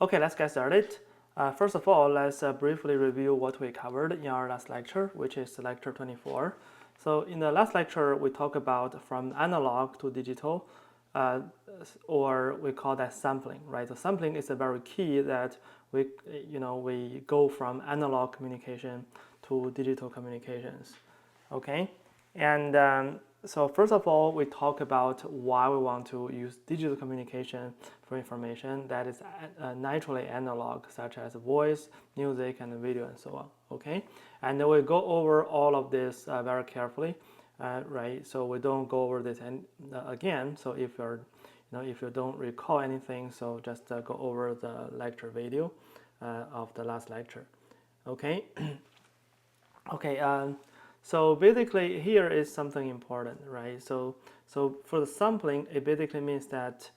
Okay, let's get started. First of all, let's briefly review what we covered in our last lecture, which is lecture 24. So in the last lecture, we talked about from analog to digital, uh, or we call that sampling, right? So sampling is a very key that we go from analog communication to digital communications. Okay, and so first of all, we talk about why we want to use digital communication for information that is naturally analog, such as voice, music, and video, and so on. Okay, and then we go over all of this very carefully, right? So we don't go over this again. So if you don't recall anything, so just go over the lecture video of the last lecture. Okay. Okay, so basically here is something important, right? So for the sampling, it basically means that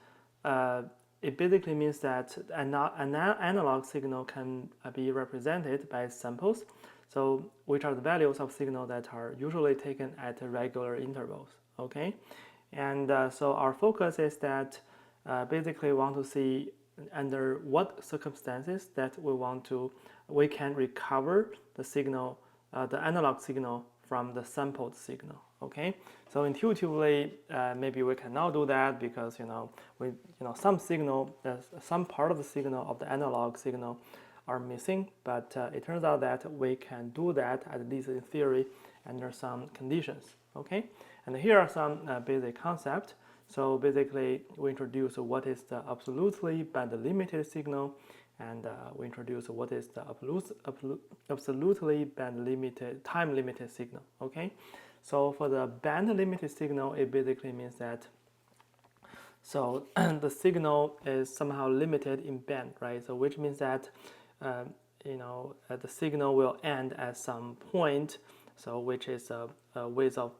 an analog signal can be represented by samples. So which are the values of signal that are usually taken at regular intervals. Okay, and so our focus is that basically we want to see under what circumstances that we can recover the signal, the analog signal from the sampled signal. Okay, so intuitively, maybe we cannot do that because some part of the signal of the analog signal are missing, but it turns out that we can do that, at least in theory, under some conditions. Okay, and here are some basic concepts. So basically, we introduce what is the absolutely band limited signal, and we introduce what is the absolutely band limited, time limited signal. Okay, so for the band limited signal, it basically means that the signal is somehow limited in band, right? So which means that uh, the signal will end at some point, so which is a width of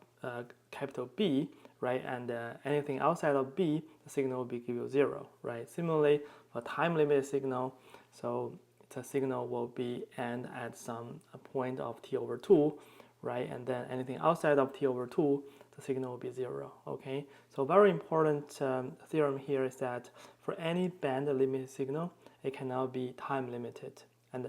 capital B, right? And anything outside of B, the signal will be give you 0, right? Similarly, for time limited signal, so the signal will be end at some point of t over 2, right? And then anything outside of t over 2, the signal will be 0. Okay, so very important theorem here is that for any band limited signal, it cannot be time limited, and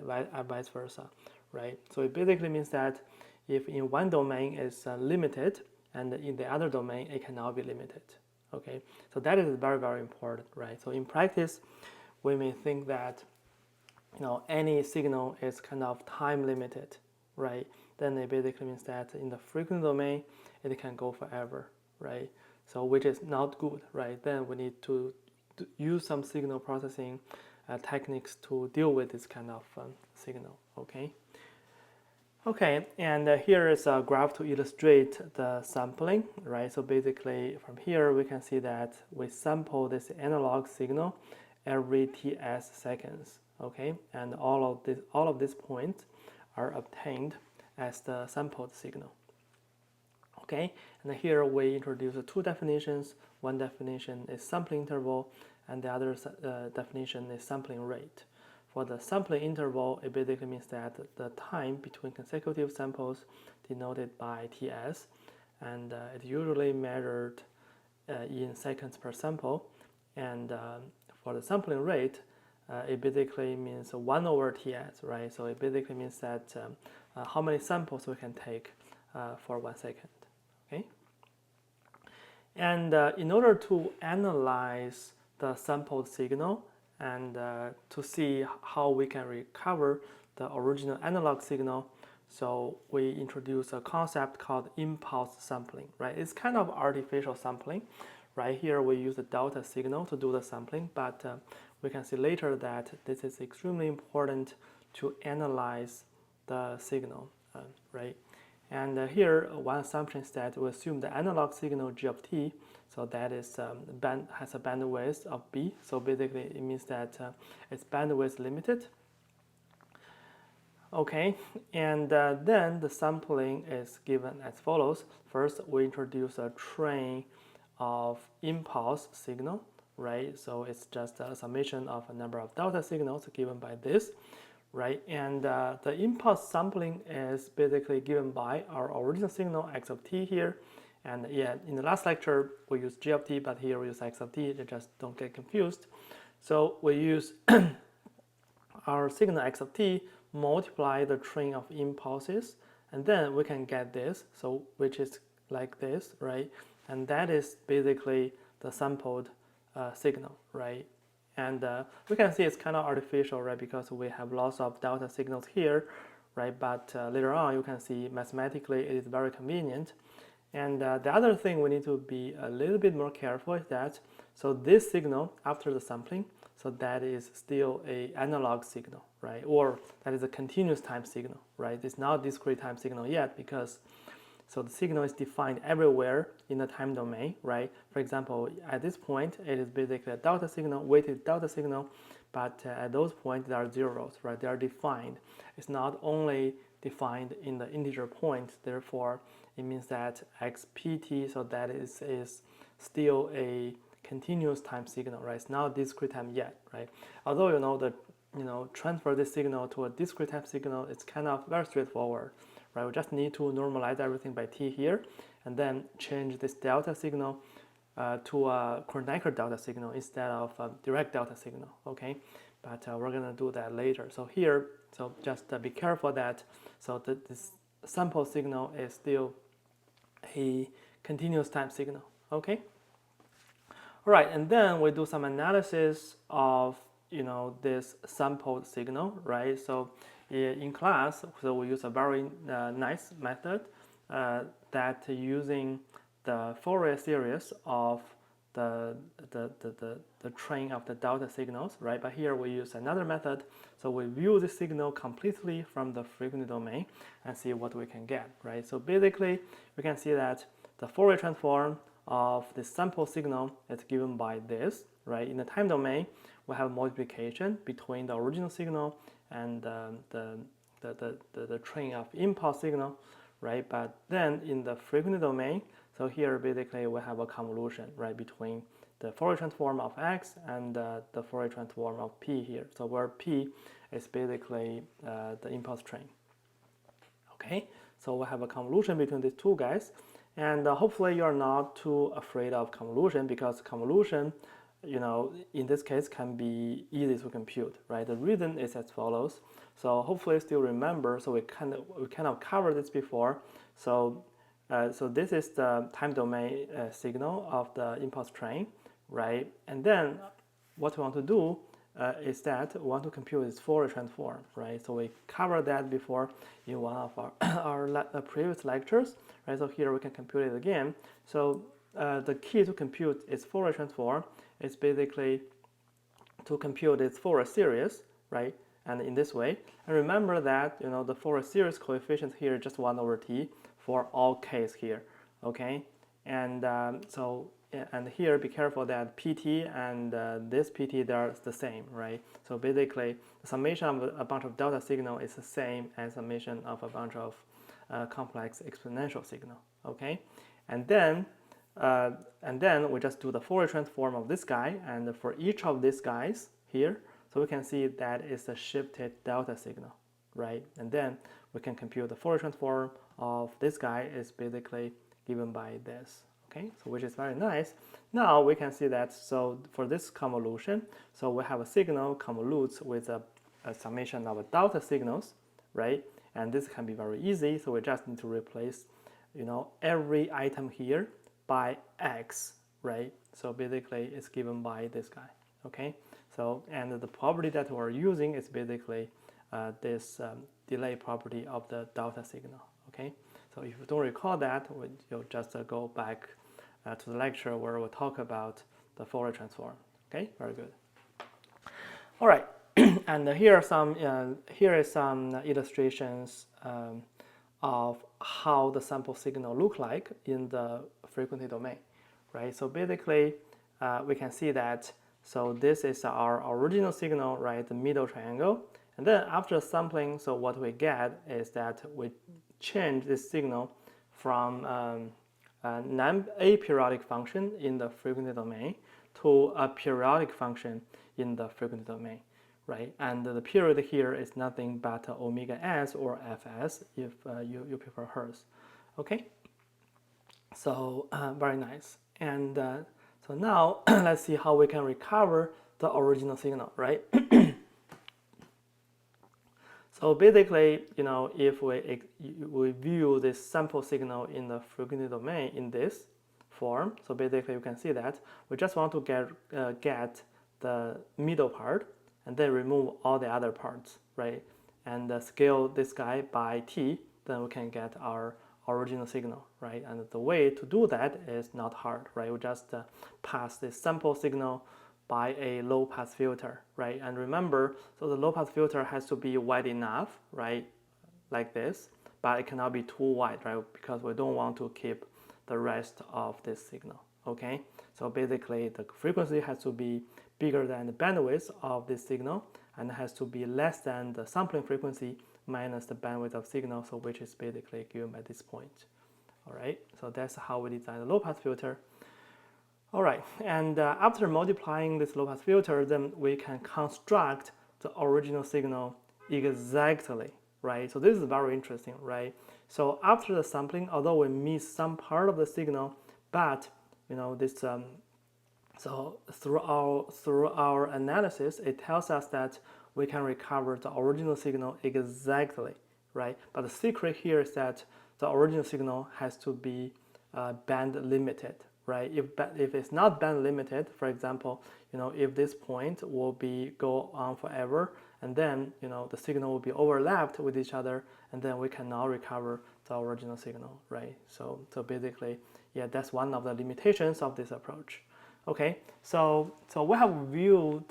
vice versa, right? So it basically means that if in one domain is limited, and in the other domain it cannot be limited. Okay, so that is very, very important, right? So in practice, we may think that any signal is kind of time limited, right? Then it basically means that in the frequency domain, it can go forever, right? So which is not good, right? Then we need to use some signal processing techniques to deal with this kind of signal, okay? Okay, and here is a graph to illustrate the sampling, right? So basically from here we can see that we sample this analog signal every ts seconds, okay? And all of these points are obtained as the sampled signal. Okay, and here we introduce two definitions. One definition is sampling interval, and the other definition is sampling rate. For the sampling interval, it basically means that the time between consecutive samples denoted by Ts, and it's usually measured in seconds per sample. And for the sampling rate, it basically means 1 over Ts, right? So it basically means that how many samples we can take for 1 second, okay? And in order to analyze the sampled signal and to see how we can recover the original analog signal, so we introduce a concept called impulse sampling, right? It's kind of artificial sampling. Right here we use a delta signal to do the sampling, but we can see later that this is extremely important to analyze the signal, right? And here, one assumption is that we assume the analog signal g of t, so that is has a bandwidth of b. So basically, it means that its bandwidth limited. Okay, and then the sampling is given as follows. First, we introduce a train of impulse signal, right? So it's just a summation of a number of delta signals given by this, right? And the impulse sampling is basically given by our original signal x of t here. And yeah, in the last lecture, we used g of t, but here we use x of t, you just don't get confused. So we use our signal x of t multiply the train of impulses, and then we can get this, so which is like this, right? And that is basically the sampled signal, right? And we can see it's kind of artificial, right? Because we have lots of delta signals here, right? But later on, you can see mathematically it is very convenient. And the other thing we need to be a little bit more careful is that, so this signal after the sampling, so that is still a analog signal, right? Or that is a continuous time signal, right? It's not discrete time signal yet because so the signal is defined everywhere in the time domain, right? For example, at this point, it is basically a delta signal, weighted delta signal, but at those points, there are zeros, right? They are defined. It's not only defined in the integer points, therefore, it means that xpt, so that is still a continuous time signal, right? It's not discrete time yet, right? Although, transfer this signal to a discrete time signal, it's kind of very straightforward. Right, we just need to normalize everything by t here, and then change this delta signal to a Kronecker delta signal instead of a direct delta signal, okay? But we're gonna do that later. So here, so just be careful that, so this sample signal is still a continuous time signal, okay? All right, and then we do some analysis of, this sampled signal, right? So in class, so we use a very nice method that using the Fourier series of the train of the delta signals, right? But here we use another method. So we view the signal completely from the frequency domain and see what we can get, right? So basically, we can see that the Fourier transform of the sample signal is given by this, right? In the time domain, we have multiplication between the original signal and the train of impulse signal, right? But then in the frequency domain, so here basically we have a convolution, right, between the Fourier transform of x and the Fourier transform of p here. So where p is basically the impulse train. Okay, so we have a convolution between these two guys, and hopefully you are not too afraid of convolution, because convolution, in this case can be easy to compute, right? The reason is as follows. So hopefully you still remember, so we kind of covered this before. So so this is the time domain signal of the impulse train, right? And then what we want to do is that we want to compute its Fourier transform, right? So we covered that before in one of our previous lectures, right? So here we can compute it again. So the key to compute its Fourier transform is basically to compute its Fourier series, right? And in this way, and remember that the Fourier series coefficient here is just 1 over t for all k's here, okay? And and here be careful that pt and this pt, they're the same, right? So basically, the summation of a bunch of delta signal is the same as summation of a bunch of complex exponential signal, okay? And then we just do the Fourier transform of this guy, and for each of these guys here, so we can see that is a shifted delta signal, right? And then we can compute the Fourier transform of this guy is basically given by this, okay? So which is very nice. Now we can see that, so for this convolution, so we have a signal convolutes with a summation of delta signals, right? And this can be very easy, so we just need to replace, every item here by x, right? So basically it's given by this guy, okay? So, and the property that we're using is basically this delay property of the delta signal, okay? So if you don't recall that, you'll just go back to the lecture where we'll talk about the Fourier transform, okay? Very good. All right, and here is some illustrations of how the sample signal look like in the frequency domain, right? So basically, we can see that, so this is our original signal, right, the middle triangle, and then after sampling, so what we get is that we change this signal from an aperiodic function in the frequency domain to a periodic function in the frequency domain, right? And the period here is nothing but omega s or fs if you prefer hertz, okay? So very nice. And so now let's see how we can recover the original signal, right? So basically, if we view this sample signal in the frequency domain in this form, so basically you can see that we just want to get the middle part and then remove all the other parts, right? And scale this guy by t, then we can get our original signal, right? And the way to do that is not hard, right? We just pass this sample signal by a low pass filter, right? And remember, so the low pass filter has to be wide enough, right? Like this, but it cannot be too wide, right? Because we don't want to keep the rest of this signal, okay? So basically the frequency has to be bigger than the bandwidth of this signal and has to be less than the sampling frequency minus the bandwidth of signal, so which is basically given by this point. All right, so that's how we design the low pass filter. All right, and after multiplying this low pass filter, then we can construct the original signal exactly, right? So this is very interesting, right? So after the sampling, although we miss some part of the signal, but this so through our analysis, it tells us that we can recover the original signal exactly, right? But the secret here is that the original signal has to be band limited, right? If it's not band limited, for example, if this point will go on forever, and then the signal will be overlapped with each other, and then we cannot recover the original signal, right? So basically, yeah, that's one of the limitations of this approach. Okay, so we have viewed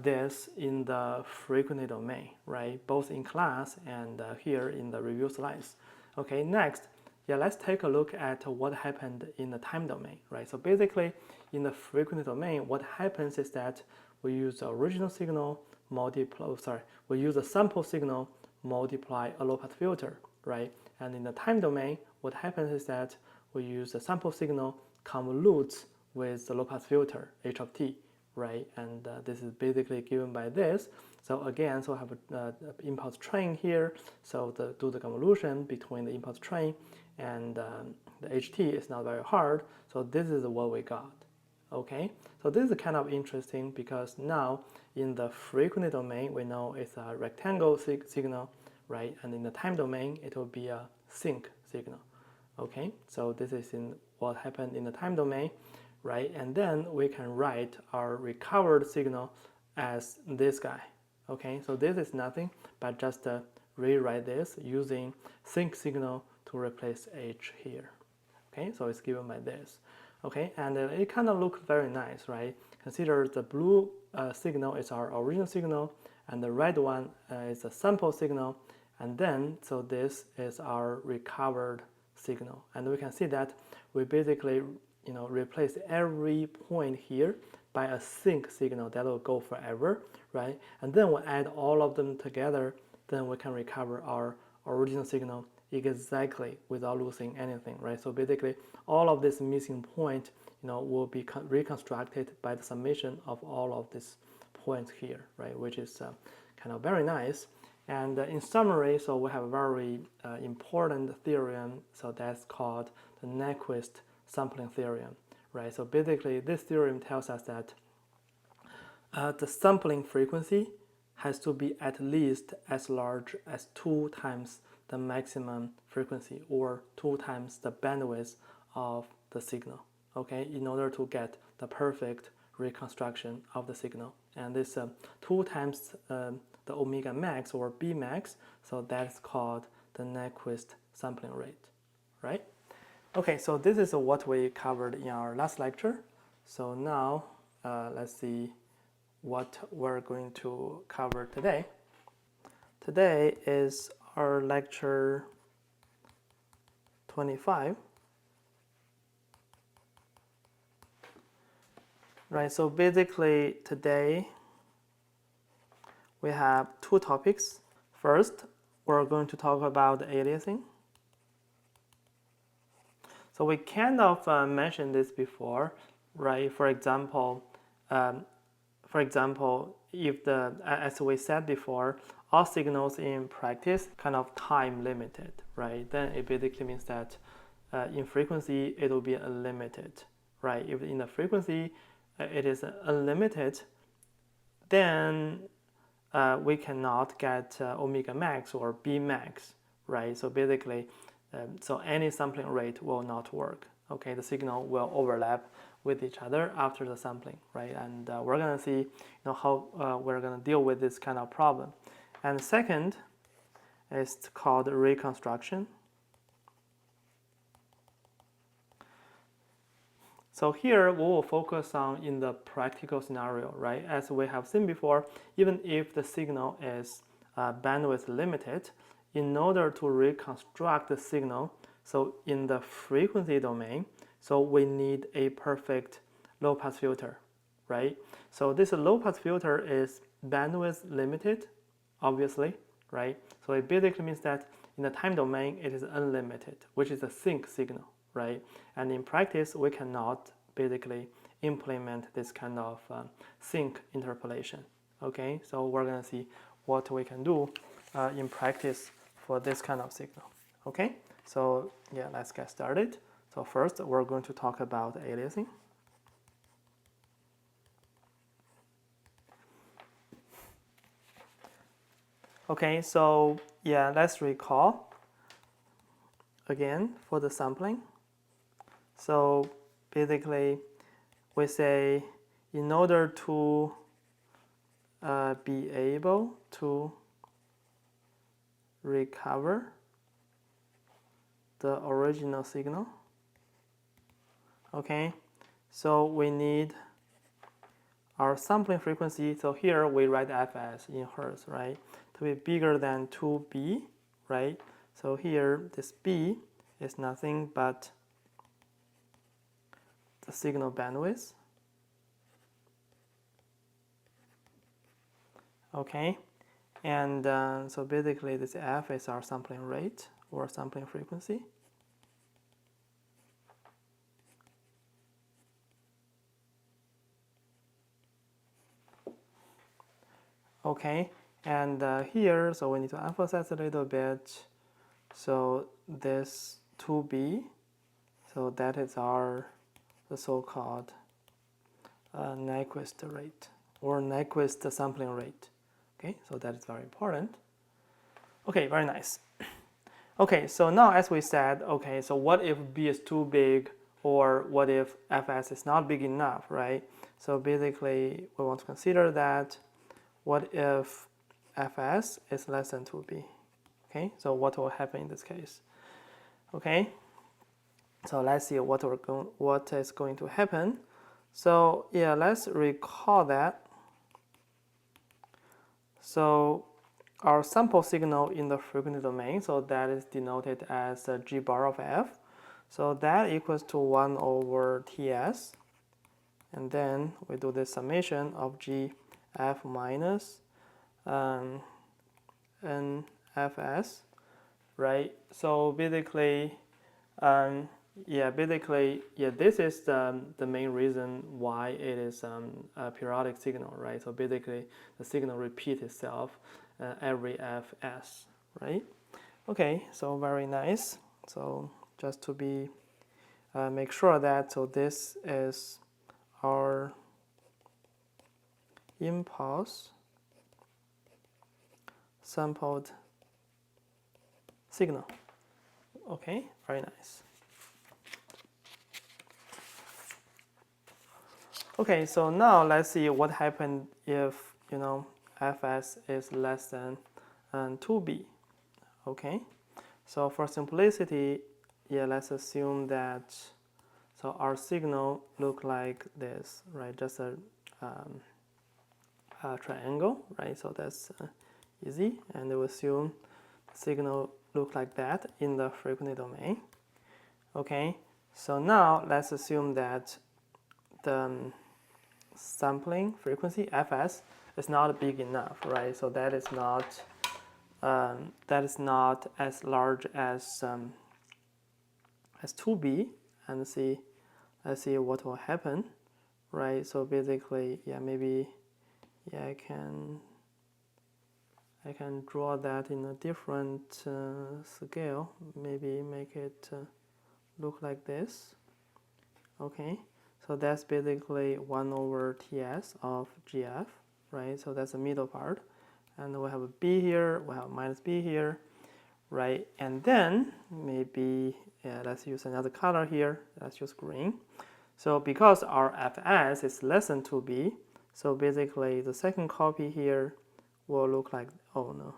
this in the frequency domain, right? Both in class and here in the review slides. Okay, next, yeah, let's take a look at what happened in the time domain, right? So basically, in the frequency domain, what happens is that we use the original signal we use a sample signal multiply a low pass filter, right? And in the time domain, what happens is that we use the sample signal convolutes with the low pass filter h of t, right? And this is basically given by this. So again, so I have an impulse train here. So do the convolution between the impulse train and the ht is not very hard. So this is what we got. Okay, so this is kind of interesting because now in the frequency domain, we know it's a rectangle signal, right? And in the time domain, it will be a sync signal. Okay, so this is in what happened in the time domain, right? And then we can write our recovered signal as this guy. Okay, so this is nothing but just rewrite this using sync signal to replace h here. Okay, so it's given by this. Okay, and it kind of looks very nice, right? Consider the blue signal is our original signal, and the red one is a sample signal, and then so this is our recovered signal, and we can see that we basically replace every point here by a sync signal that will go forever, right? And then we add all of them together, then we can recover our original signal exactly without losing anything, right? So basically, all of this missing point, will be reconstructed by the summation of all of these points here, right? Which is kind of very nice. And in summary, so we have a very important theorem, so that's called the Nyquist sampling theorem, right? So basically, this theorem tells us that the sampling frequency has to be at least as large as 2 times the maximum frequency or 2 times the bandwidth of the signal, okay, in order to get the perfect reconstruction of the signal. And this 2 times the omega max or B max, so that's called the Nyquist sampling rate, right? Okay, so this is what we covered in our last lecture. So now let's see what we're going to cover today. Today is our lecture 25. Right, so basically today we have 2 topics. First, we're going to talk about aliasing. So we kind of mentioned this before, right? For example, if as we said before, all signals in practice kind of time limited, right? Then it basically means that in frequency it will be unlimited, right? If in the frequency it is unlimited, then we cannot get omega max or B max, right? So basically, so any sampling rate will not work. Okay, the signal will overlap with each other after the sampling, right? And we're gonna see, how we're gonna deal with this kind of problem. And second is called reconstruction. So here we will focus on in the practical scenario, right? As we have seen before, even if the signal is bandwidth limited, in order to reconstruct the signal, so in the frequency domain, so we need a perfect low-pass filter, right? So this low-pass filter is bandwidth limited, obviously, right? So it basically means that in the time domain, it is unlimited, which is a sync signal, right? And in practice, we cannot basically implement this kind of sync interpolation, okay? So we're gonna see what we can do in practice for this kind of signal, okay? So yeah, let's get started. So first, we're going to talk about aliasing. Okay, so yeah, let's recall again for the sampling. So basically, we say in order to be able to recover the original signal, okay, so we need our sampling frequency. So here we write fs in hertz, right, to be bigger than 2b, right? So here this b is nothing but the signal bandwidth, okay, and so basically this f is our sampling rate or sampling frequency. Okay, and here, so we need to emphasize a little bit. So this 2b, so that is the so-called Nyquist rate or Nyquist sampling rate. Okay, so that is very important. Okay, very nice. Okay, so now as we said, okay, so what if b is too big, or what if fs is not big enough, right? So basically we want to consider that what if fs is less than 2b? Okay, so what will happen in this case? Okay, so let's see what is going to happen. So yeah, let's recall that. So our sample signal in the frequency domain, so that is denoted as g bar of f. So that equals to 1 over ts. And then we do the summation of g f minus nfs, right? So basically, this is the main reason why it is a periodic signal, right? So basically, the signal repeats itself every fs, right? Okay, so very nice. So just to be make sure that, so this is our impulse sampled signal. Okay, very nice. Okay, so now let's see what happened if fs is less than 2b. Okay, so for simplicity, yeah, let's assume that so our signal look like this, right? Just a triangle, right? So that's easy, and we assume the signal look like that in the frequency domain. Okay, so now let's assume that the sampling frequency fs is not big enough, right? So that is not as large as 2b, and let's see what will happen, right? So basically, yeah, maybe I can draw that in a different scale. Maybe make it look like this. Okay, so that's basically 1 over ts of gf, right? So that's the middle part, and we have a b here, we have minus b here, right? And then maybe, yeah, let's use another color here. Let's use green. So because our fs is less than 2b, so basically the second copy here will look like, oh no.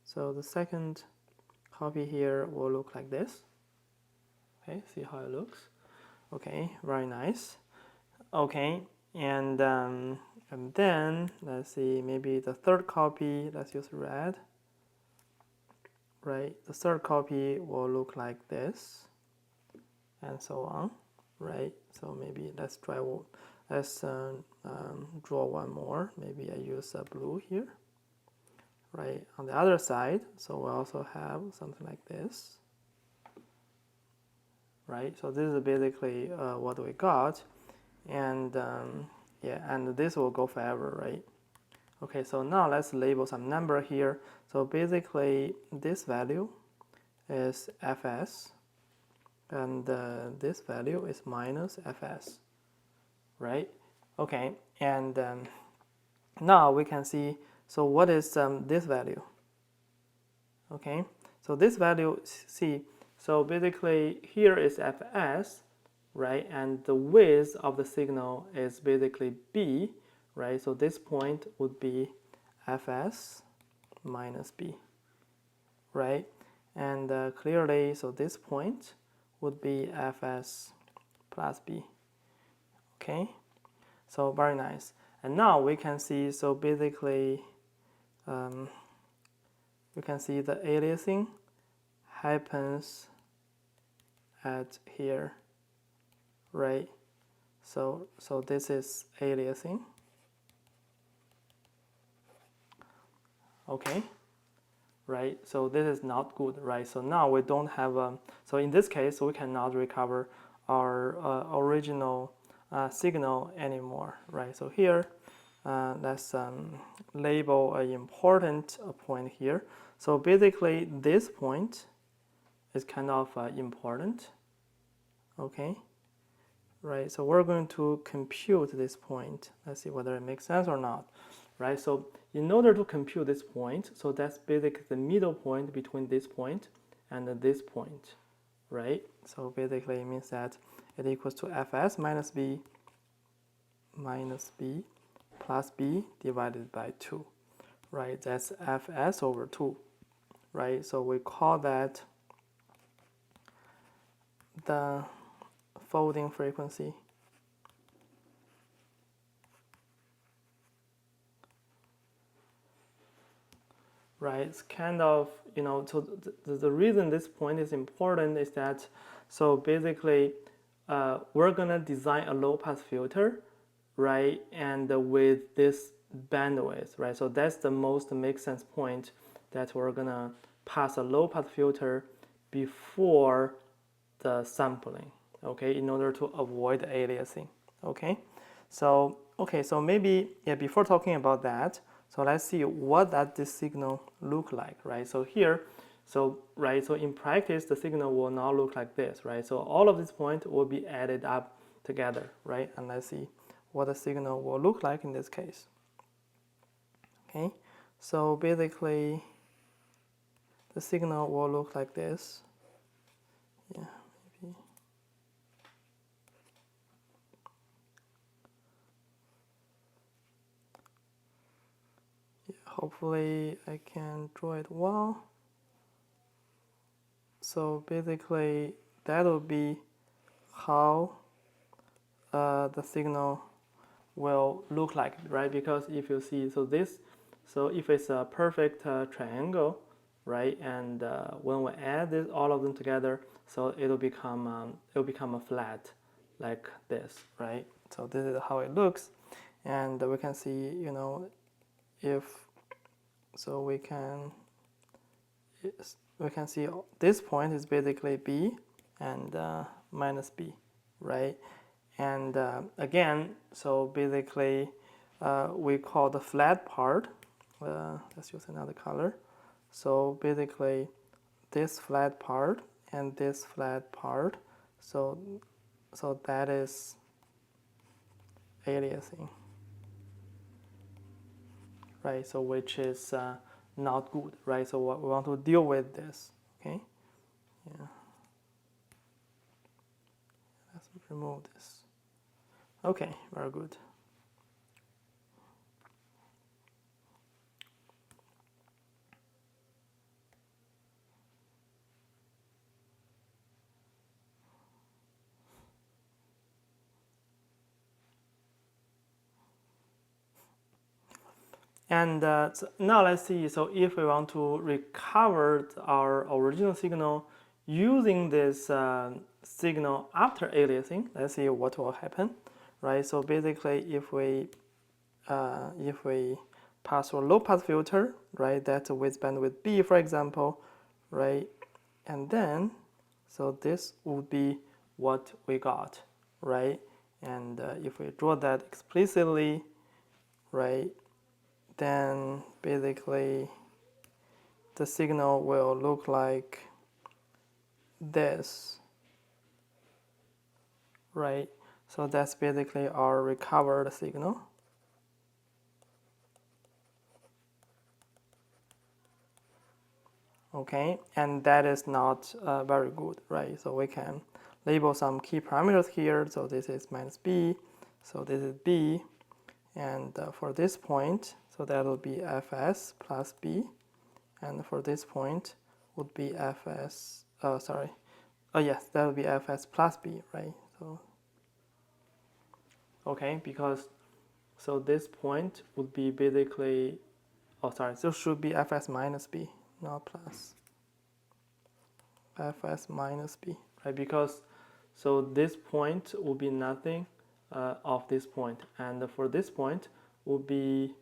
So the second copy here will look like this. Okay, see how it looks. Okay, very nice. Okay, and then let's see, maybe the third copy, let's use red. Right, the third copy will look like this, and so on. Right, so maybe let's draw one more. Maybe I use blue here. Right, on the other side, so we also have something like this. Right, so this is basically what we got, and yeah, and this will go forever, right? Okay, so now let's label some number here. So basically this value is fs, and this value is minus fs, right? Okay, and now we can see, so what is this value? Okay, so this value, see, so basically here is fs, right? And the width of the signal is basically b, right? So this point would be fs minus b, right? And clearly, so this point would be fs plus b. Okay, so very nice. And now we can see, so basically we can see the aliasing happens at here, right? So this is aliasing. Okay, right? So this is not good, right? So now we don't have so in this case we cannot recover our original signal anymore, right? So here let's label an important point here. So basically this point is kind of important. Okay, right? So we're going to compute this point. Let's see whether it makes sense or not, right? So in order to compute this point, so that's basically the middle point between this point and this point, right? So basically it means that it equals to fs minus b plus b divided by 2, right? That's fs over 2, right? So we call that the folding frequency. Right, it's kind of, you know, so the reason this point is important is that, so basically we're gonna design a low pass filter, right, and with this bandwidth, right? So that's the most make sense point, that we're gonna pass a low pass filter before the sampling, okay, in order to avoid aliasing. Okay, so so maybe, yeah, before talking about that, so let's see what that this signal look like, right? So here, so right, so in practice the signal will not look like this, right? So all of these points will be added up together, right? And let's see what the signal will look like in this case. Okay, so basically the signal will look like this. Yeah, maybe. Yeah, hopefully I can draw it well. So basically that will be how the signal will look like, right? Because if you see, so this, so if it's a perfect triangle, right, and when we add this, all of them together, so it'll become a flat like this, right? So this is how it looks, and we can see, you know, if so we can see this point is basically b and minus b, right? And again, so basically we call the flat part, let's use another color. So basically this flat part and this flat part, so that is aliasing, right? So which is not good, right? So we want to deal with this, okay? Yeah. Let's remove this. Okay, very good. And so now let's see, so if we want to recover our original signal using this signal after aliasing, let's see what will happen, right? So basically if we pass through a low pass filter, right, that's with bandwidth B, for example, right, and then so this would be what we got, right? And if we draw that explicitly, right, then basically the signal will look like this, right? So that's basically our recovered signal. Okay, and that is not very good, right? So we can label some key parameters here. So this is minus B, so this is B, and for this point, so that will be Fs plus B, and for this point would be Fs, yes, that would be Fs plus B, right? So, okay, because, so this point would be basically, so should be Fs minus B, not plus. Fs minus B, right? Because, so this point will be nothing of this point, and for this point would be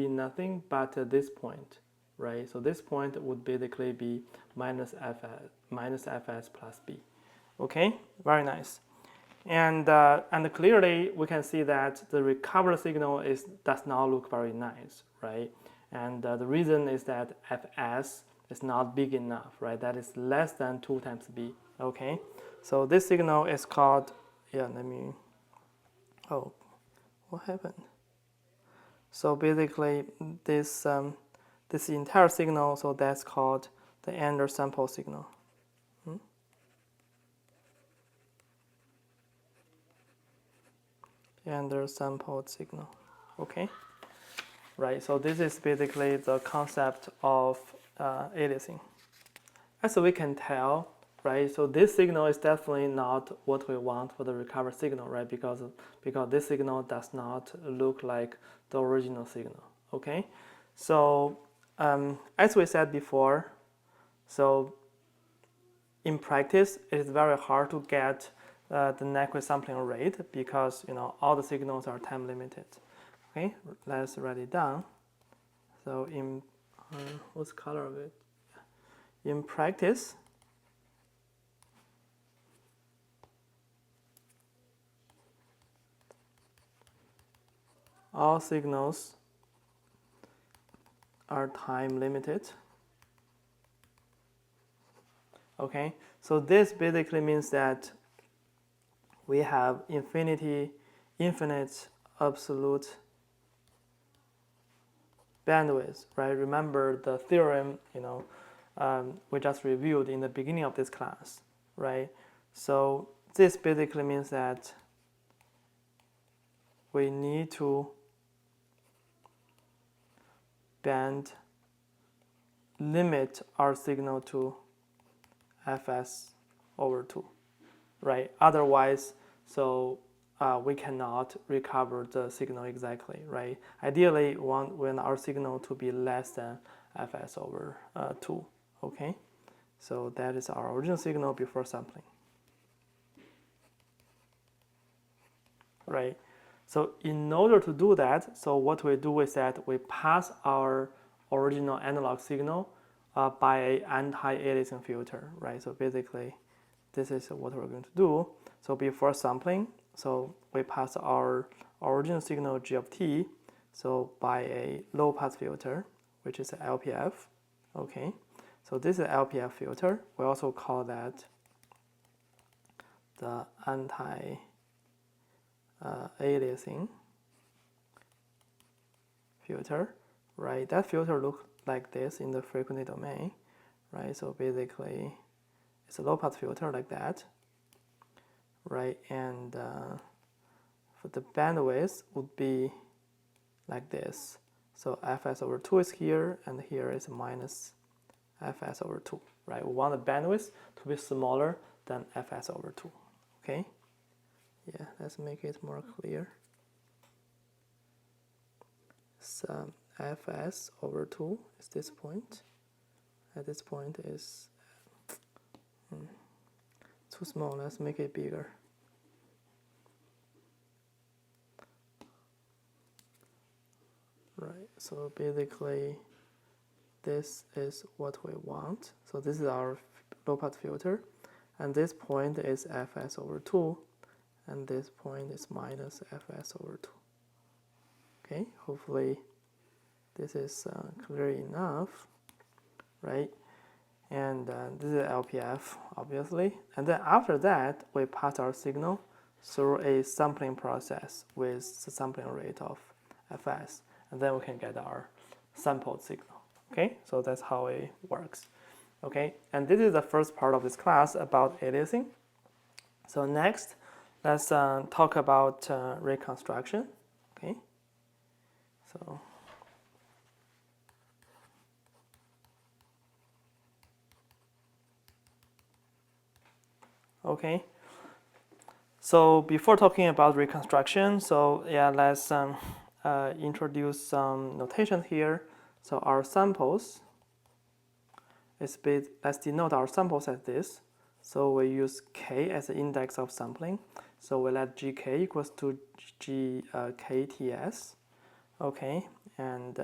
nothing but this point, right? So this point would basically be minus Fs plus B. Okay, very nice. And clearly we can see that the recovered signal does not look very nice, right? And the reason is that Fs is not big enough, right? That is less than 2 times B. Okay, so this signal is called, oh, what happened? So basically this this entire signal, so that's called the undersample signal. Undersampled signal. Okay, right, so this is basically the concept of aliasing. As we can tell, right, so this signal is definitely not what we want for the recovered signal, right, because this signal does not look like the original signal. Okay, so as we said before, so in practice it is very hard to get the Nyquist sampling rate because all the signals are time limited. Okay, let's write it down. So in what's the color of it? In practice, all signals are time limited. Okay, so this basically means that we have infinite absolute bandwidth, right? Remember the theorem, we just reviewed in the beginning of this class, right? So this basically means that we need to band limit our signal to Fs over 2, right? Otherwise, so we cannot recover the signal exactly, right? Ideally, we want our signal to be less than Fs over 2, okay? So that is our original signal before sampling, right? So in order to do that, so what we do is that we pass our original analog signal by an anti-aliasing filter, right? So basically, this is what we're going to do. So before sampling, so we pass our original signal g of t, so by a low pass filter, which is LPF, okay? So this is LPF filter. We also call that the anti-aliasing filter. right? That filter looks like this in the frequency domain, right? So basically, it's a low-pass filter like that, right? And for the bandwidth would be like this. So fs over 2 is here, and here is minus fs over 2, right? We want the bandwidth to be smaller than fs over 2, okay? Yeah, let's make it more clear. So fs over 2 is this point. At this point is too small. Let's make it bigger. Right, so basically this is what we want. So this is our low-pass filter, and this point is fs over 2, and this point is minus fs over 2. Okay, hopefully this is clear enough, right? And this is LPF, obviously. And then after that, we pass our signal through a sampling process with the sampling rate of fs, and then we can get our sampled signal. Okay, so that's how it works. Okay, and this is the first part of this class about aliasing. So next, let's talk about reconstruction. Okay, so okay. So before talking about reconstruction, so yeah, let's introduce some notation here. So our samples is let's denote our samples as this. So we use k as the index of sampling. So we let gk equals to gkts. Okay, and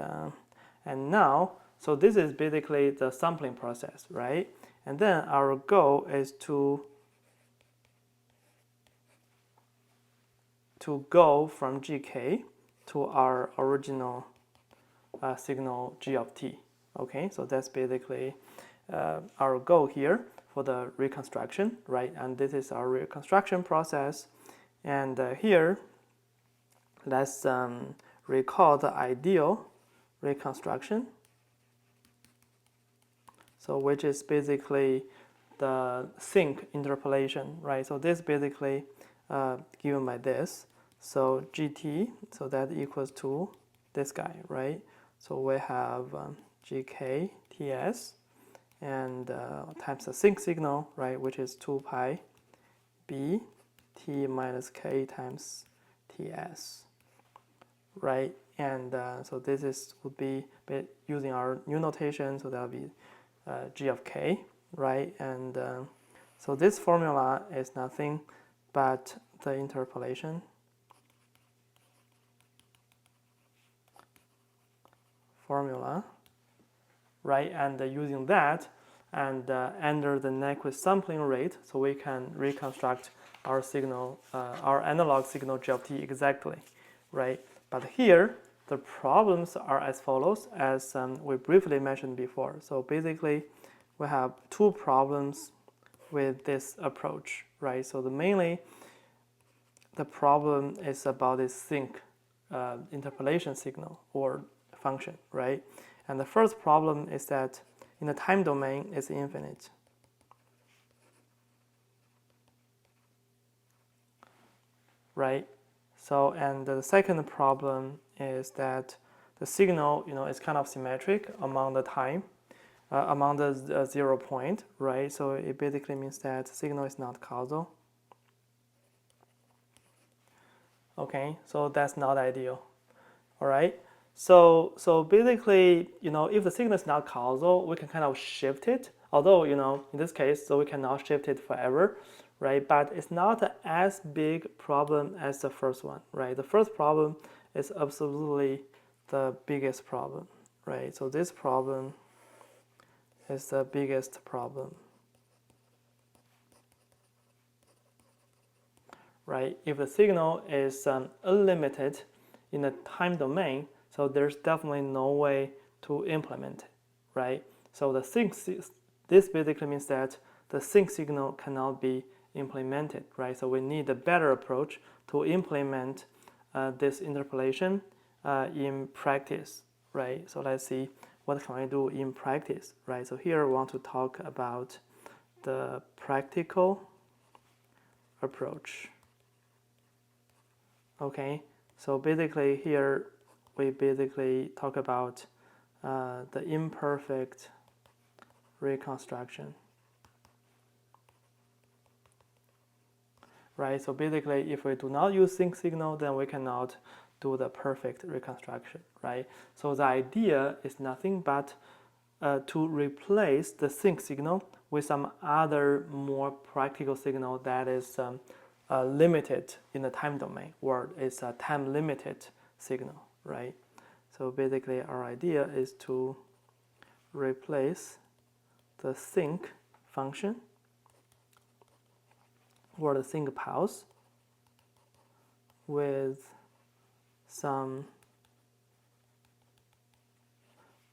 now, so this is basically the sampling process, right? And then our goal is to go from gk to our original signal g of t. Okay, so that's basically our goal here for the reconstruction, right? And this is our reconstruction process. And here, let's recall the ideal reconstruction. So which is basically the sinc interpolation, right? So this basically given by this. So gt, so that equals to this guy, right? So we have gk ts and times the sinc signal, right, which is 2 pi b t minus k times ts, right? And so this is would be using our new notation, so that would be g of k, right? And so this formula is nothing but the interpolation formula, right? And using that and under the Nyquist sampling rate, so we can reconstruct our signal, our analog signal g of t exactly, right? But here, the problems are as follows, as we briefly mentioned before. So basically, we have two problems with this approach, right? So mainly, the problem is about this sinc interpolation signal or function, right? And the first problem is that in the time domain, it's infinite. Right? So, and the second problem is that the signal, is kind of symmetric among the time, among the 0 point, right? So it basically means that the signal is not causal. Okay, so that's not ideal. All right. So basically, if the signal is not causal, we can kind of shift it. Although, in this case, so we cannot shift it forever, right? But it's not as big problem as the first one, right? The first problem is absolutely the biggest problem, right? So this problem is the biggest problem, right? If the signal is unlimited in the time domain, so there's definitely no way to implement it, right? So this basically means that the sinc signal cannot be implemented, right? So we need a better approach to implement this interpolation in practice, right? So let's see what can I do in practice, right? So here we want to talk about the practical approach. Okay, so basically here we basically talk about the imperfect reconstruction, right? So basically if we do not use sync signal, then we cannot do the perfect reconstruction, right? So the idea is nothing but to replace the sync signal with some other more practical signal that is limited in the time domain, or it's a time limited signal, right? So basically our idea is to replace the sync function or the sync pulse with some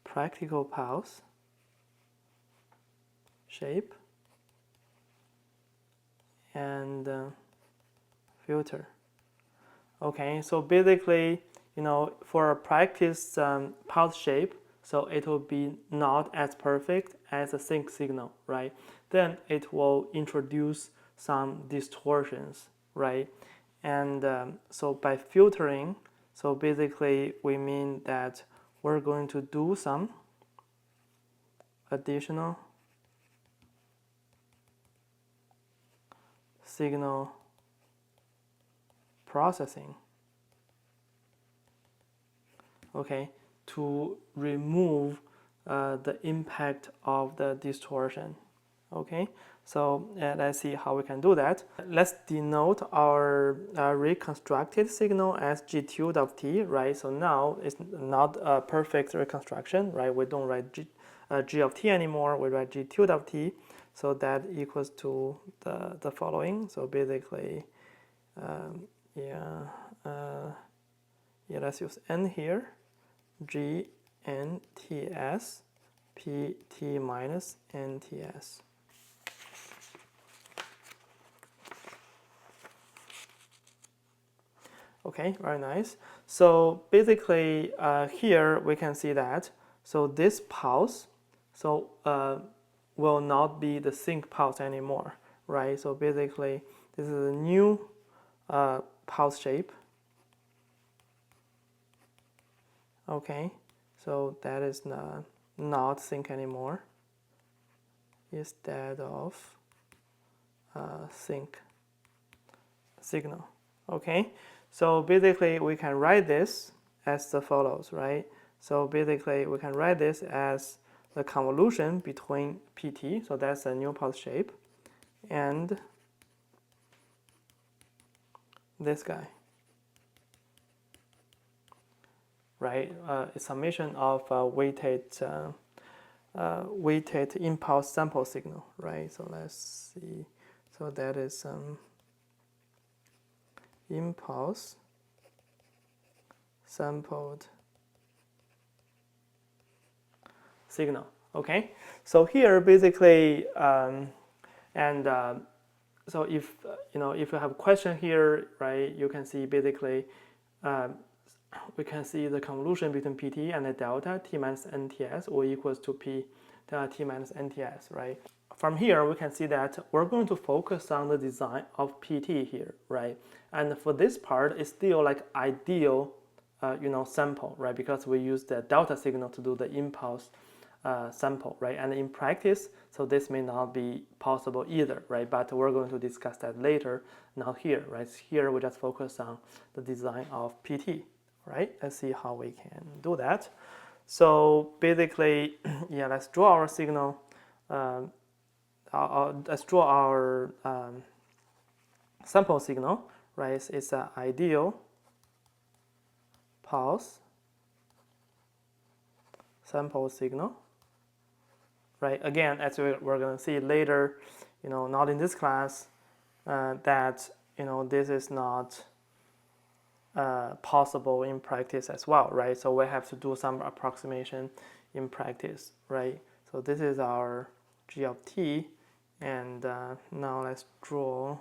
practical pulse shape and filter. Okay, so basically, for a practice pulse shape, so it will be not as perfect as a sync signal, right? Then it will introduce some distortions, right? And so by filtering, so basically we mean that we're going to do some additional signal processing, okay, to remove the impact of the distortion. Okay, so let's see how we can do that. Let's denote our reconstructed signal as g tilde of t, right? So now it's not a perfect reconstruction, right? We don't write g of t anymore, we write g tilde of t. So that equals to the following. So basically, let's use n here, g n t s p t minus n t s. Okay, very nice. So basically here we can see that, so this pulse, so will not be the sync pulse anymore, right? So basically this is a new pulse shape. Okay, so that is not sync anymore, instead of sync signal. Okay, so basically we can write this as the follows, right? So basically we can write this as the convolution between PT, so that's a new pulse shape, and this guy, right? A summation of weighted impulse sample signal, right? So let's see. So that is some impulse sampled signal. Okay, so here basically, so if if you have a question here, right, you can see basically we can see the convolution between PT and the delta T minus NTS or equals to P delta T minus NTS, right? From here, we can see that we're going to focus on the design of PT here, right? And for this part, it's still like ideal, sample, right? Because we use the delta signal to do the impulse sample, right? And in practice, so this may not be possible either, right? But we're going to discuss that later, not here, right? Here we just focus on the design of PT, right? Let's see how we can do that. So basically, yeah, let's draw our signal. Let's draw our sample signal, right? It's an ideal pulse sample signal, right? Again, as we're going to see later, not in this class, that this is not possible in practice as well, right? So we have to do some approximation in practice, right? So this is our g of t, and now let's draw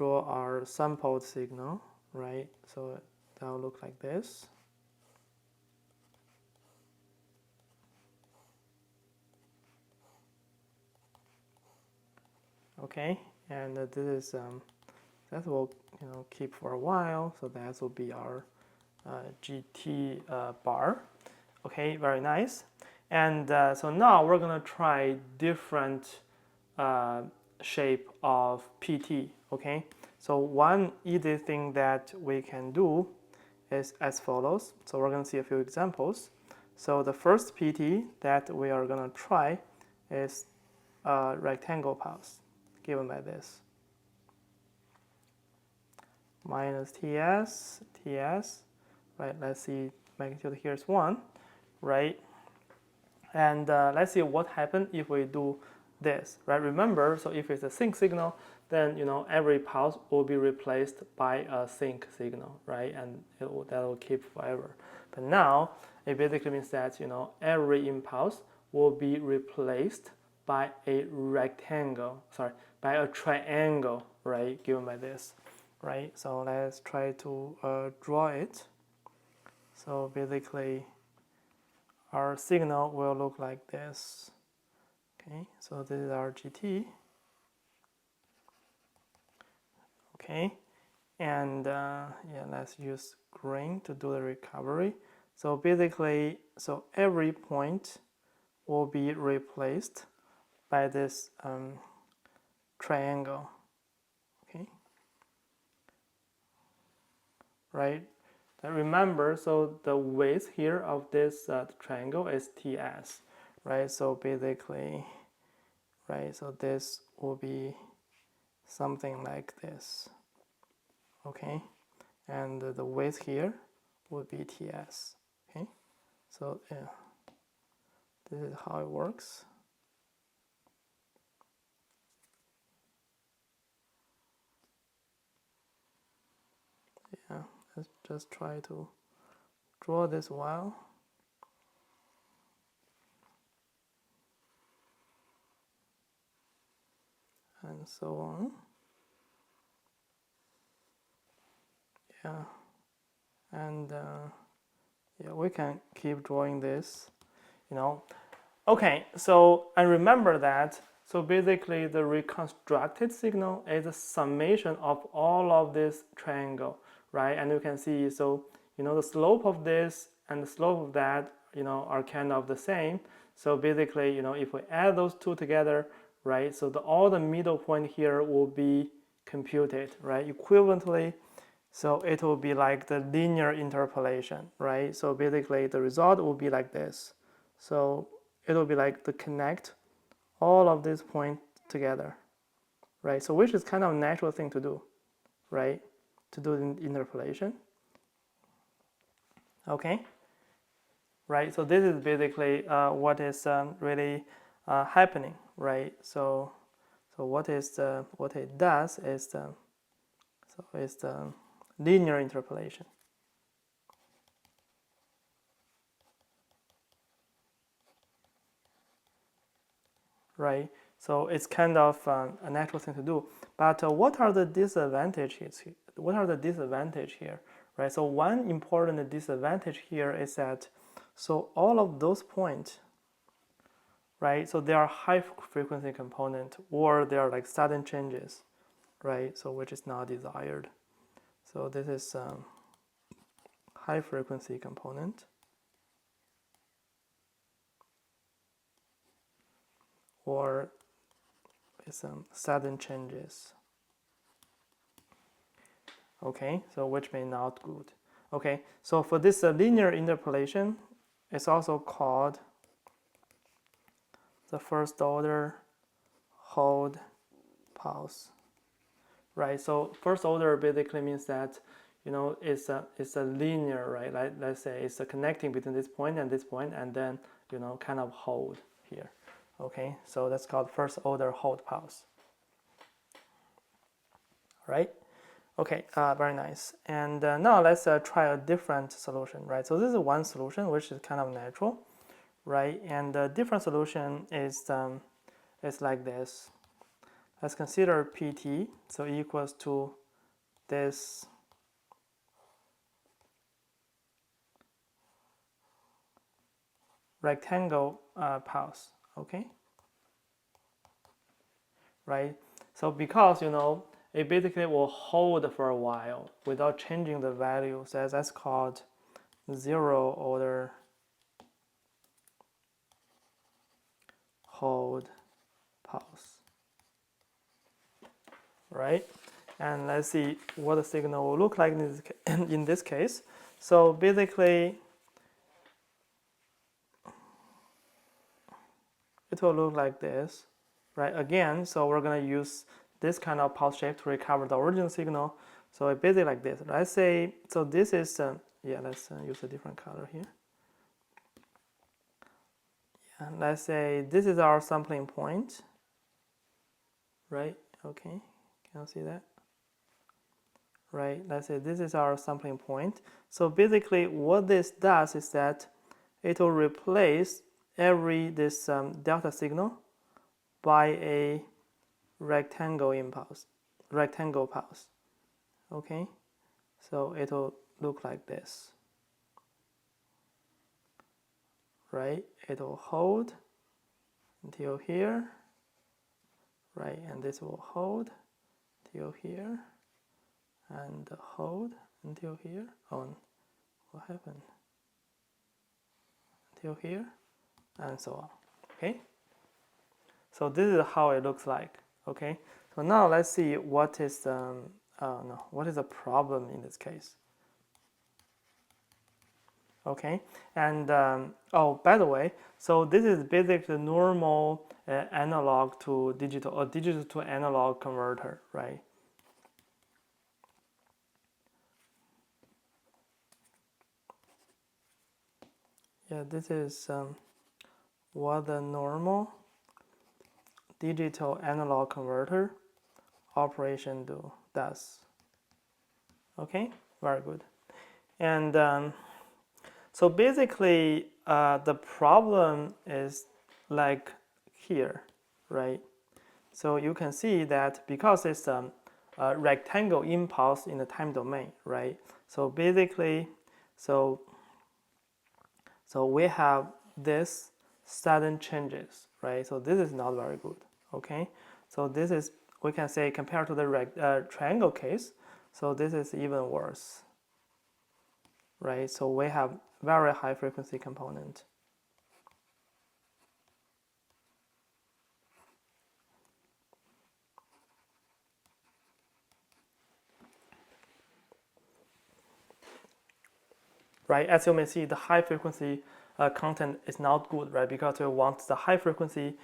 our sampled signal, right? So that will look like this. Okay, and this is that will keep for a while, so that will be our GT bar. Okay, very nice. And so now we're gonna try different shape of PT. Okay, so one easy thing that we can do is as follows. So we're gonna see a few examples. So the first PT that we are gonna try is a rectangle pulse given by this minus TS, right? Let's see, magnitude here is 1, right? And let's see what happens if we do this, right? Remember, so if it's a sync signal, then every pulse will be replaced by a sync signal, right? And that will keep forever. But now it basically means that every impulse will be replaced by a by a triangle, right? Given by this, right? So let's try to draw it. So basically, our signal will look like this. Okay, so this is our GT. Okay, and yeah, let's use green to do the recovery. So basically, so every point will be replaced by this triangle. Okay, right? Now remember, so the width here of this triangle is TS, right? So basically, right, so this will be something like this. Okay, and the width here would be TS. Okay, so yeah, this is how it works. Yeah, let's just try to draw this while. And so on. Yeah, and yeah, we can keep drawing this, Okay, so I remember that. So basically, the reconstructed signal is a summation of all of this triangle, right? And you can see, so the slope of this and the slope of that, are kind of the same. So basically, if we add those two together, right? So all the middle point here will be computed, right? Equivalently, so it will be like the linear interpolation, right? So basically, the result will be like this. So it will be like to connect all of these points together, right? So which is kind of a natural thing to do, right? To do the interpolation. Okay, right? So this is basically what is really happening, right? So what it does is the linear interpolation. Right? So it's kind of a natural thing to do. But what are the disadvantages? What are the disadvantages here? Right? So one important disadvantage here is that so all of those points, right? So they are high frequency component or they are like sudden changes, right? So which is not desired. So this is high frequency component. Or some sudden changes. Okay, so which may not good. Okay, so for this linear interpolation, it's also called the first order hold pulse. Right, so first order basically means that it's a linear, right? Like let's say it's a connecting between this point and this point, and then kind of hold here. Okay, so that's called first order hold pulse. Right? Okay, very nice. And now let's try a different solution, right? So this is one solution which is kind of natural, right? And the different solution is like this. Let's consider PT, so equals to this rectangle pulse, okay? Right? So because, it basically will hold for a while without changing the value. So that's called zero order hold pulse, right? And let's see what the signal will look like in this case. So basically, it will look like this, right? Again, so we're gonna use this kind of pulse shape to recover the original signal. So it's basically like this. Let's say, so this is, let's use a different color here. And let's say this is our sampling point, right? Okay, can you see that? Right, let's say this is our sampling point. So basically what this does is that it will replace this delta signal by a rectangle pulse. Okay, so it will look like this, right? It will hold until here, right? And this will hold till here and hold until here. Oh, what happened? Until here and so on. Okay, so this is how it looks like. Okay, so now let's see what is the problem in this case. Okay, and oh, by the way, so this is basically the normal analog to digital or digital to analog converter, right? Yeah, this is what the normal digital analog converter operation does. Okay, very good. And so basically, the problem is like here, right? So you can see that because it's a rectangle impulse in the time domain, right? So basically, so we have this sudden changes, right? So this is not very good, okay? So this is, we can say, compared to the triangle case, so this is even worse, right? So we have very high frequency component. Right, as you may see, the high frequency content is not good, right? Because we want the high frequency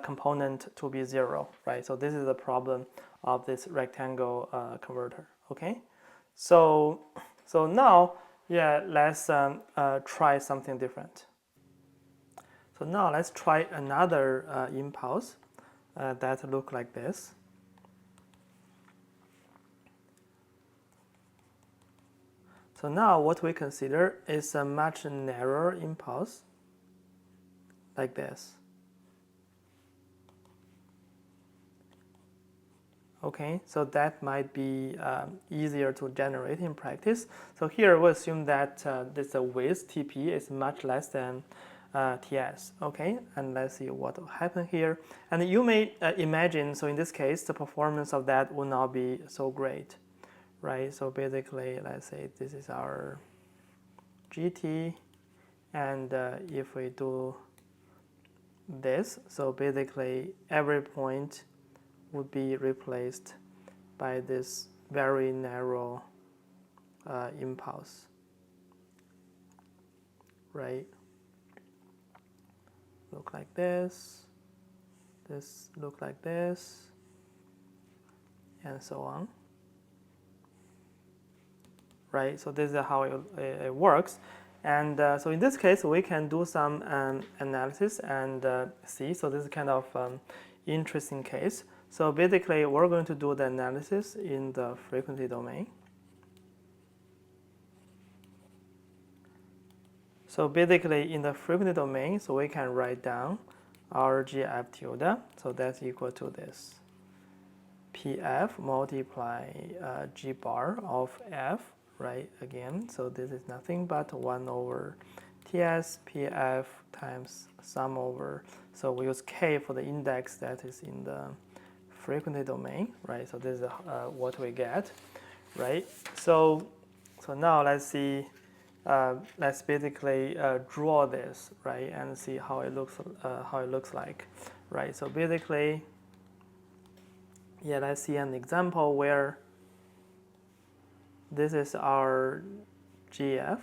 component to be zero, right? So this is the problem of this rectangle converter. Okay, so now, yeah, let's try something different. So now let's try another impulse that look like this. So now what we consider is a much narrower impulse, like this. Okay, so that might be easier to generate in practice. So here we assume that this width TP is much less than TS. Okay, and let's see what will happen here. And you may imagine, so in this case, the performance of that will not be so great, right? So basically, let's say this is our GT, and if we do this, so basically every point would be replaced by this very narrow impulse, right? Look like this look like this, and so on, right? So this is how it works. And so in this case, we can do some analysis and see. So this is kind of interesting case. So basically, we're going to do the analysis in the frequency domain. So basically, in the frequency domain, so we can write down our GF tilde. So that's equal to this. PF multiply G bar of F, right? Again, so this is nothing but 1 over TS PF times sum over. So we use K for the index that is in the frequency domain, right? So this is what we get, right? So now let's see. Let's basically draw this, right, and see how it looks like, right? So basically, yeah, let's see an example where this is our GF.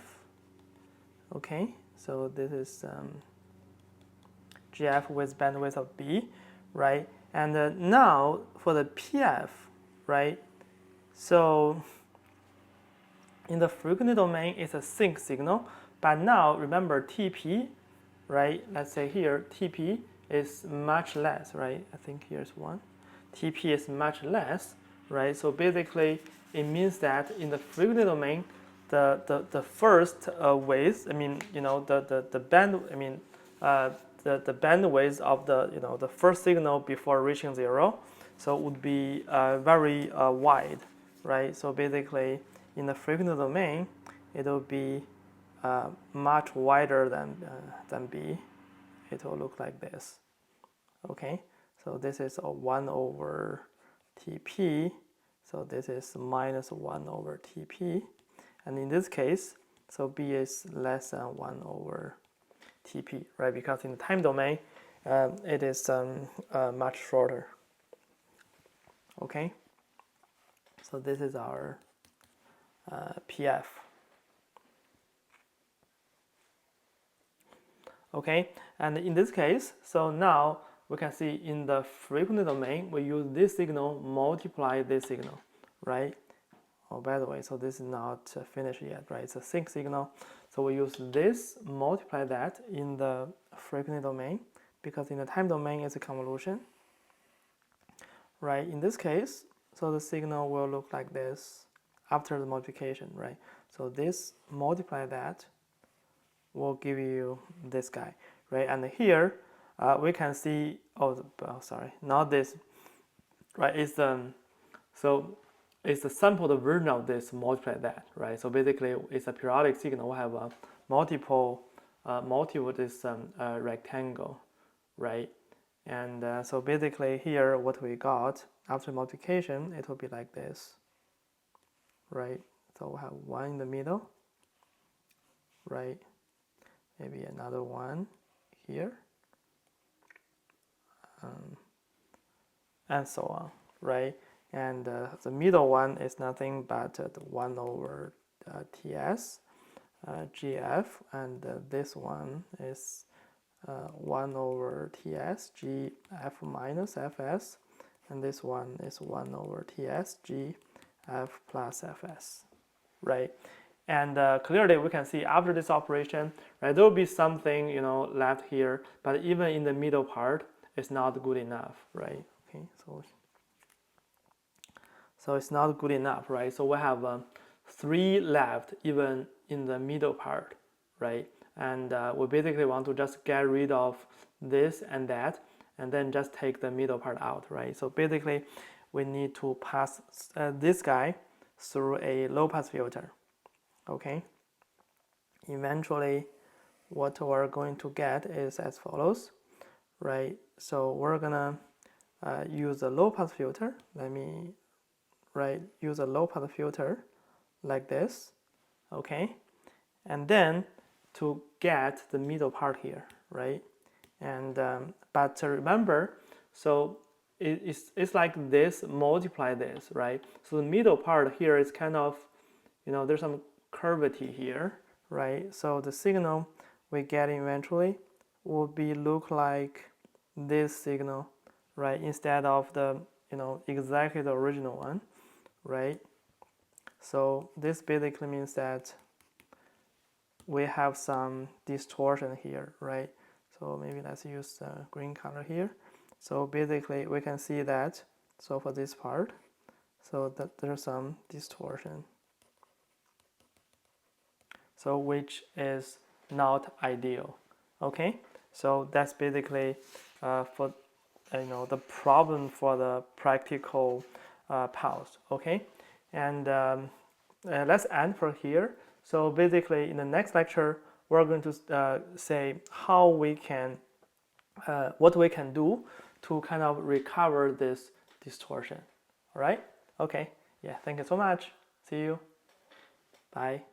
Okay, so this is GF with bandwidth of B, right? And now for the PF, right? So in the frequency domain, it's a sync signal, but now remember TP, right? Let's say here TP is much less, right? I think here's one. TP is much less, right? So basically, it means that in the frequency domain, the first waves, I mean, the band, I mean, the bandwidth of the first signal before reaching 0, so would be very wide, right? So basically, in the frequency domain, it will be much wider than B. It will look like this. Okay, so this is a 1 over TP. So this is minus 1 over TP. And in this case, so B is less than 1 over TP, right? Because in the time domain, it is much shorter. Okay, so this is our PF. Okay, and in this case, so now we can see in the frequency domain, we use this signal multiply this signal, right? Oh, by the way, so this is not finished yet, right? It's a sync signal. So we use this, multiply that in the frequency domain, because in the time domain it's a convolution, right? In this case, so the signal will look like this after the multiplication, right? So this multiply that will give you this guy, right? And here we can see, sorry, not this, right? It's so it's the sampled version of this multiply that, right? So basically, it's a periodic signal. We have a multiple this rectangle, right? And so basically here, what we got after multiplication, it will be like this, right? So we have one in the middle, right? Maybe another one here, and so on, right? And the middle one is nothing but 1 over TS GF, and this one is 1 over TS GF minus FS, and this one is 1 over TS GF plus FS, right? And clearly we can see after this operation, right, there will be something left here, but even in the middle part, it's not good enough, right? Okay, so it's not good enough, right? So we have 3 left even in the middle part, right? And we basically want to just get rid of this and that, and then just take the middle part out, right? So basically, we need to pass this guy through a low-pass filter, okay? Eventually, what we're going to get is as follows, right? So we're gonna use a low-pass filter. Use a low-pass filter like this, okay? And then to get the middle part here, right? And but remember, so it's like this multiply this, right? So the middle part here is kind of, there's some curvature here, right? So the signal we get eventually will be look like this signal, right? Instead of the exactly the original one, right? So this basically means that we have some distortion here, right? So maybe let's use the green color here. So basically we can see that, so for this part, so that there's some distortion, so which is not ideal, okay? So that's basically for the problem for the practical pulse, okay? And let's end for here. So basically in the next lecture, we're going to say how we can, what we can do to kind of recover this distortion. All right? Okay. Yeah, thank you so much. See you. Bye.